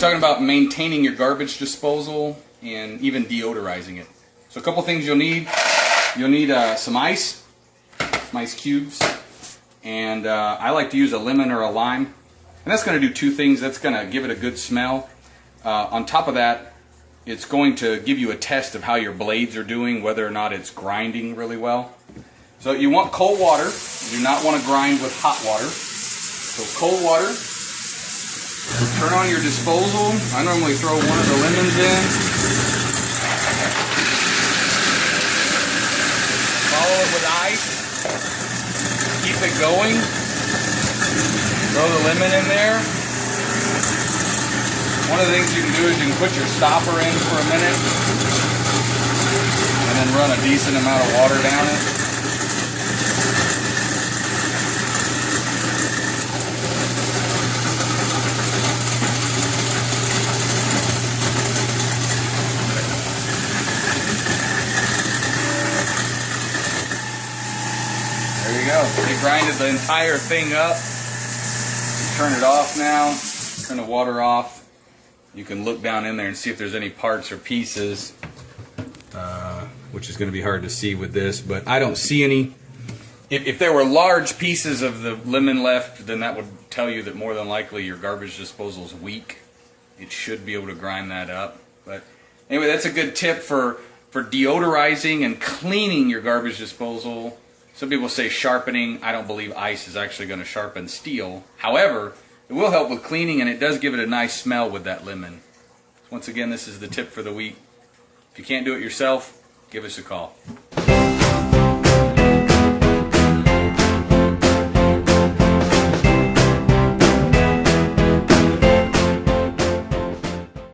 talking about maintaining your garbage disposal and even deodorizing it. So a couple things you'll need. You'll need some ice cubes, and I like to use a lemon or a lime. And that's going to do two things. That's going to give it a good smell. On top of that, it's going to give you a test of how your blades are doing, whether or not it's grinding really well. So you want cold water. You do not want to grind with hot water. So cold water. Turn on your disposal. I normally throw one of the lemons in. Follow it with ice. Keep it going. Throw the lemon in there. One of the things you can do is you can put your stopper in for a minute and then run a decent amount of water down it. There you go. They grinded the entire thing up. Turn it off now. Turn the water off. You can look down in there and see if there's any parts or pieces, which is going to be hard to see with this, but I don't see any. If there were large pieces of the lemon left, then that would tell you that more than likely your garbage disposal is weak. It should be able to grind that up. But anyway, that's a good tip for deodorizing and cleaning your garbage disposal. Some people say sharpening. I don't believe ice is actually going to sharpen steel. However, it will help with cleaning, and it does give it a nice smell with that lemon. Once again, this is the tip for the week. If you can't do it yourself, give us a call.